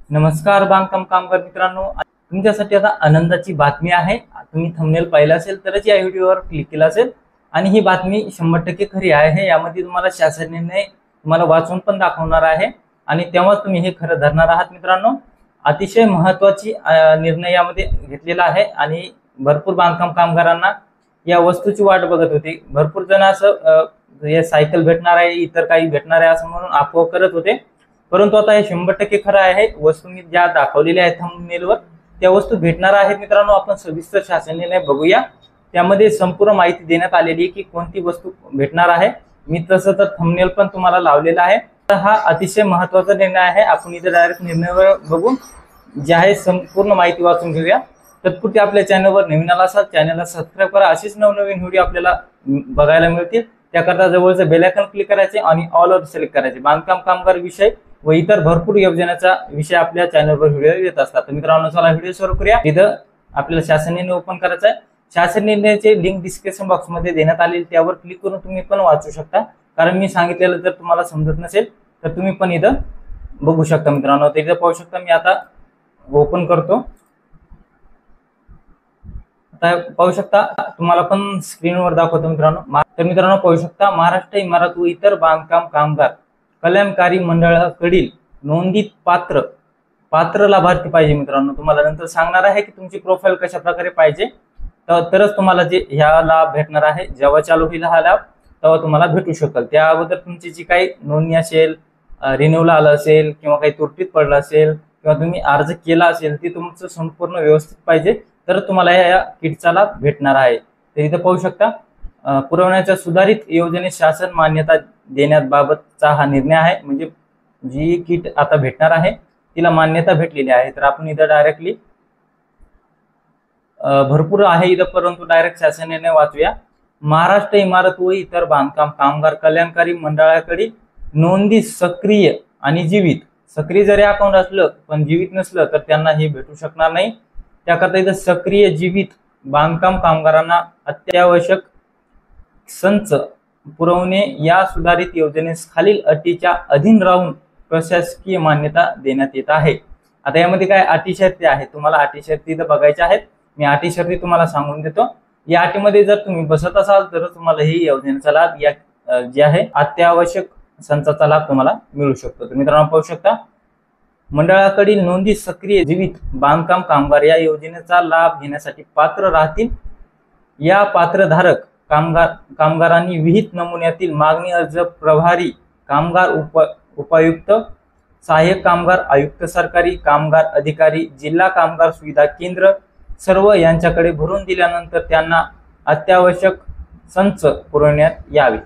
नमस्कार बांधकाम कामगार मित्रांनो, तुमच्यासाठी आता आनंदाची बातमी आहे। तुम्ही थंबनेल पाहिलं असेल तरच या व्हिडिओवर क्लिक केलं असेल आणि ही बातमी 100% खरी आहे। यामध्ये तुम्हाला शासन निर्णय तुम्हाला वाचून पण दाखवणार आहे आणि तेव्हाच तुम्ही हे खरं धरणार आहात। मित्रांनो, अतिशय महत्त्वाची निर्णय यामध्ये घेतलेला आहे आणि भरपूर बांधकाम कामगारांना या वस्तूची वाट बघत होते। भरपूर जण असं हे सायकल भेटणार आहे, इतर काही भेटणार आहे असं म्हणून अफवा करत होते, परंतु आता हे 100% खरं आहे। वस्तू मी ज्या दाखवलेल्या आहेत थंबनेलवर त्या वस्तू भेटणार आहेत। मित्रांनो, आपण सविस्तर शासन निर्णय बघूया। त्यामध्ये संपूर्ण माहिती देण्यात आलेली आहे की कोणती वस्तू भेटणार आहे। मी तसं तर थंबनेल पण तुम्हाला लावलेला आहे। तर हा अतिशय महत्त्वाचा निर्णय आहे। आपण इथे डायरेक्ट निर्णयावर बघून जे आहे संपूर्ण माहिती वाचून घेऊया। तत्पूर्वी आपल्या चॅनलवर नवीन आला असाल चॅनलला सबस्क्राइब करा। अशीच नवनवीन व्हिडिओ आपल्याला बघायला मिळतील। त्याकरता जवळचं बेल आयकॉन क्लिक करायचे आणि ऑल वर सिलेक्ट करायचे। बांधकाम कामगार विषय व इतर भरपूर योजनेचा विषय आपल्या चॅनलवर व्हिडिओ येत असतात। तर मित्रांनो, चला व्हिडिओ सुरू करूया। इथं आपल्याला शासन निर्णय ओपन करायचा आहे। शासन निर्णयाचे लिंक डिस्क्रिप्शन बॉक्स मध्ये देण्यात आलेली, त्यावर क्लिक करून तुम्ही पण वाचू शकता। कारण मी सांगितलेलं जर तुम्हाला समजत नसेल तर तुम्ही पण इथं बघू शकता। मित्रांनो, तर इथं पाहू शकता, मी आता ओपन करतो। आता पाहू शकता, तुम्हाला पण स्क्रीनवर दाखवतो मित्रांनो। तर मित्रांनो पाहू शकता, महाराष्ट्र इमारत व इतर बांधकाम कामगार कल्याणकारी मंडळाकडील नोंदीत पात्र लाभार्थी पाहिजे। मित्रांनो, तुम्हाला नंतर सांगणार आहे की तुमची प्रोफाईल कशा प्रकारे पाहिजे, तरच तुम्हाला जे ह्या लाभ भेटणार आहे। जेव्हा चालू होईल हा लाभ तेव्हा तुम्हाला भेटू शकेल। त्या अगोदर तुमची जी काही नोंदणी असेल, रिन्यूला आलं असेल किंवा काही त्रुटीत पडलं असेल किंवा तुम्ही अर्ज केला असेल, ती तुमचं संपूर्ण व्यवस्थित पाहिजे, तर तुम्हाला या किटचा लाभ भेटणार आहे। तर इथं पाहू शकता, पुरवण्याच्या सुधारित योजनेत शासन मान्यता देण्याबाबतचा हा निर्णय आहे। म्हणजे जी किट आता भेटणार आहे तिला मान्यता भेटलेली आहे। तर आपण इथं डायरेक्टली भरपूर आहे इथं, परंतु डायरेक्ट शासन निर्णय वाचूया। महाराष्ट्र इमारत व इतर बांधकाम कामगार कल्याणकारी मंडळाकडे नोंदी सक्रिय आणि जीवित, सक्रिय जरी अकाउंट असलं पण जीवित नसलं तर त्यांना हे भेटू शकणार नाही। त्याकरता इथं सक्रिय जीवित बांधकाम कामगारांना अत्यावश्यक संच पुरवणे या सुधारित योजनेस खालील अटीच्या अधीन राहून प्रशासकीय मान्यता देण्यात येत आहे। आता यामध्ये काय अटी शर्ती आहेत, तुम्हाला अटी शर्ती इथं बघायच्या आहेत। मी अटी शर्ती तुम्हाला सांगून देतो। या अटीमध्ये जर तुम्ही बसत असाल तर तुम्हाला ही योजनेचा लाभ, या जे आहे अत्यावश्यक संचाचा लाभ तुम्हाला मिळू शकतो। तर मित्रांनो पाहू शकता, मंडळाकडील नोंदी सक्रिय जीवित बांधकाम कामगार या योजनेचा लाभ घेण्यासाठी पात्र राहतील। या पात्रधारक कामगारांनी विहित नमुन्यातील मागणी अर्ज प्रभारी कामगार उपायुक्त, सहाय्यक कामगार आयुक्त, सरकारी कामगार अधिकारी, जिल्हा कामगार सुविधा केंद्र सर्व यांच्याकडे भरून दिल्यानंतर त्यांना अत्यावश्यक संच पुरवण्यात यावे।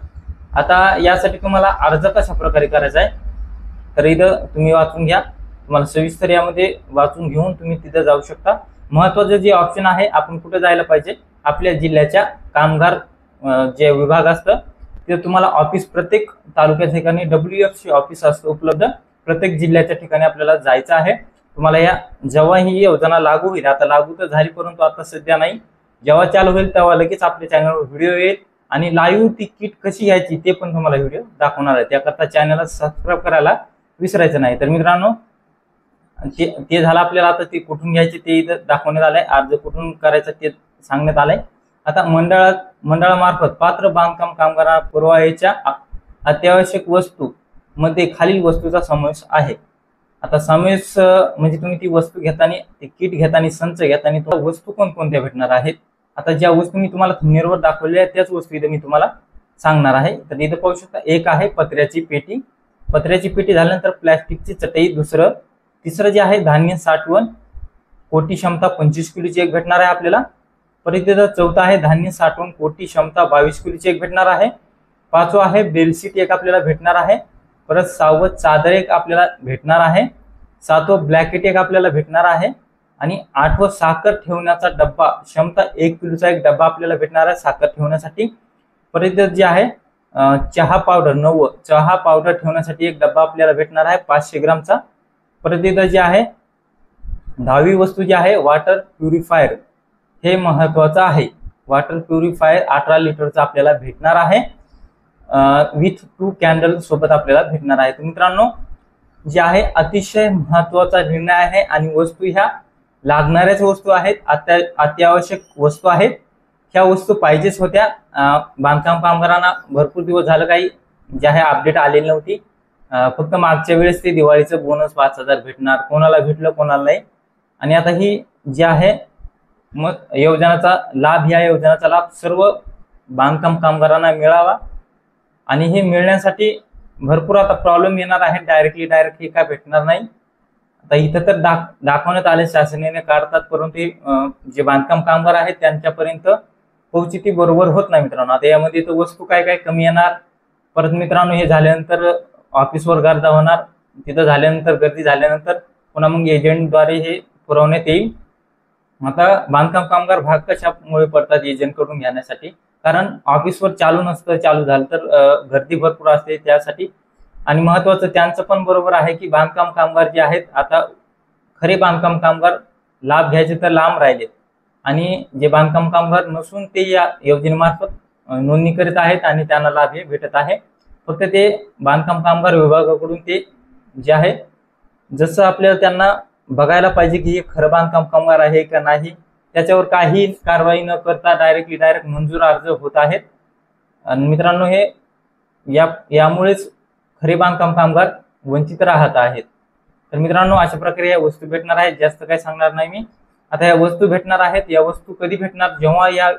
आता यासाठी तुम्हाला अर्ज कशा प्रकारे करायचा आहे तर इथं तुम्ही वाचून घ्या। तुम्हाला सविस्तर यामध्ये वाचून घेऊन तुम्ही तिथे जाऊ शकता। महत्त्वाचं जे ऑप्शन आहे, आपण कुठे जायला पाहिजे, आपल्या जिल्ह्याच्या कामगार जे विभाग असतं ते तुम्हाला ऑफिस, प्रत्येक तालुक्याच्या ठिकाणी WFC ऑफिस असतं उपलब्ध, प्रत्येक जिल्ह्याच्या ठिकाणी आपल्याला जायचं आहे। तुम्हाला या जेव्हा ही योजना लागू होईल, आता लागू तर झाली परंतु आता सध्या नाही, जेव्हा चालू होईल तेव्हा लगेच आपल्या चॅनलवर व्हिडिओ येईल आणि लाईव्ह ती किट कशी घ्यायची ते पण तुम्हाला व्हिडिओ दाखवणार आहे। त्याकरता चॅनलला सबस्क्राईब करायला विसरायचं नाही। तर मित्रांनो, ते झालं आपल्याला। आता ते कुठून घ्यायचे ते इथं दाखवण्यात आलंय, अर्ज कुठून करायचा ते सांगण्यात आलंय। आता मंडळामार्फत पात्र बांधकाम कामगारांना पुरवायच्या अत्यावश्यक वस्तू मध्ये खालील वस्तूचा समावेश आहे। आता समावेश म्हणजे तुम्ही ती वस्तू घेताना, ते किट घेताना, संच घेताना तो वस्तू कोणकोणत्या भेटणार आहेत। आता ज्या वस्तू मी तुम्हाला थंबनेलवर दाखवल्या आहेत त्याच वस्तू इथं मी तुम्हाला सांगणार आहे। तर इथं पाहू शकता, एक आहे पत्र्याची पेटी, पत्र्याची पेटी झाल्यानंतर प्लॅस्टिकची चटई, तिसरं जे आहे धान्य साठवण, कोटी क्षमता 25 किलोची एक भेटणार आहे आपल्याला। परत इथं चौथा आहे धान्य साठवण, कोटी क्षमता 22 किलोची एक भेटणार आहे। पाचवा आहे बेडशीट एक आपल्याला भेटणार आहे। परत 6वं चादर एक आपल्याला भेटणार आहे। 7वं ब्लॅकेट एक आपल्याला भेटणार आहे आणि 8वं साखर ठेवण्याचा डब्बा, क्षमता 1 किलोचा एक डब्बा आपल्याला भेटणार आहे साखर ठेवण्यासाठी। परत जे आहे चहा पावडर, 9वं चहा पावडर ठेवण्यासाठी एक डब्बा आपल्याला भेटणार आहे 500 ग्रामचा। परत इथं जे आहे 10वी वस्तू जी आहे वॉटर प्युरिफायर, हे महत्वाचं आहे। वॉटर प्युरिफायर 18 लिटरचा आपल्याला भेटणार आहे, विथ 2 कॅन्डल सोबत आपल्याला भेटणार आहे। तर मित्रांनो, जे आहे अतिशय महत्वाचा निर्णय आहे आणि वस्तू ह्या लागणाऱ्याच वस्तू आहेत, अत्यावश्यक वस्तू आहेत. ह्या वस्तू पाहिजेच होत्या. बांधकाम कामगारांना भरपूर दिवस झालं काही जे आहे अपडेट आलेली नव्हती. फक्त मागच्या वेळेस ते दिवाळीचं बोनस 5,000 भेटणार, कोणाला भेटलं कोणाला नाही. आणि आता ही जी आहे मग योजनाचा लाभ, या योजनाचा लाभ सर्व बांधकाम कामगारांना मिळावा. आणि हे मिळण्यासाठी भरपूर आता प्रॉब्लेम येणार आहे. डायरेक्ट हे काय भेटणार नाही. आता इथं तर दाखवण्यात आले शासनाने काढतात, परंतु जे बांधकाम कामगार आहेत त्यांच्यापर्यंत पोहोची ती बरोबर होत नाही मित्रांनो. आता यामध्ये तर वस्तू काय काय कमी येणार. परत मित्रांनो हे झाल्यानंतर ऑफिसवर गर्दी होणार, तिथं झाल्यानंतर गर्दी झाल्यानंतर पुन्हा मग एजंटद्वारे हे पुरवण्यात येईल. आता बांधकाम कामगार भाग कशामुळे पडतात एजंट कडून घेण्यासाठी, कारण ऑफिसवर चालू नसतं, चालू झालं तर गर्दी भरपूर असते त्यासाठी. आणि महत्वाचं त्यांचं पण बरोबर आहे की बांधकाम कामगार जे आहेत, आता खरे बांधकाम कामगार लाभ घ्यायचे तर लांब राहिलेत, आणि जे बांधकाम कामगार नसून ते या योजनेमार्फत नोंदणी करीत आहेत आणि त्यांना लाभ हे भेटत आहे. फक्त ते बांधकाम कामगार विभागाकडून ते जे आहे जसं आपल्याला त्यांना बघायला पाहिजे की हे खरं बांधकाम कामगार आहे का नाही, त्याच्यावर काही कारवाई न करता डायरेक्ट मंजूर अर्ज होत आहेत. आणि मित्रांनो हे यामुळेच खरे बांधकाम कामगार वंचित राहत आहेत. तर मित्रांनो अशा प्रकारे या वस्तू भेटणार आहेत. जास्त काही सांगणार नाही मी. आता या वस्तू भेटणार आहेत. या वस्तू कधी भेटणार, जेव्हा या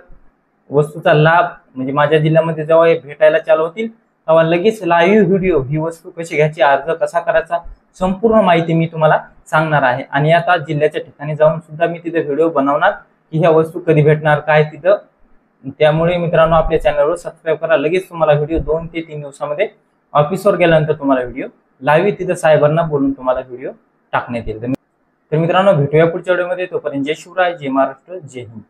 वस्तूचा लाभ म्हणजे माझ्या जिल्ह्यामध्ये जेव्हा हे भेटायला चालू होतील तेव्हा लगेच लाईव्ह व्हिडिओ ही वस्तू कशी घ्यायची, अर्ज कसा करायचा, संपूर्ण माहिती मी तुम्हाला सांगणार आहे. आणि आता जिल्ह्याच्या ठिकाणी जाऊन सुद्धा मी तिथे व्हिडिओ बनवणार की ह्या वस्तू कधी भेटणार काय तिथं. त्यामुळे मित्रांनो आपल्या चॅनलवर सबस्क्राईब करा. लगेच तुम्हाला व्हिडिओ 2 ते 3 दिवसामध्ये ऑफिसवर गेल्यानंतर तुम्हाला व्हिडिओ लाईव्ह तिथं साहेबांना बोलून तुम्हाला व्हिडिओ टाकण्यात येईल. तर मित्रांनो भेटूया पुढच्या व्हिडिओमध्ये. तोपर्यंत जय शिवराय, जय महाराष्ट्र, जय हिंद.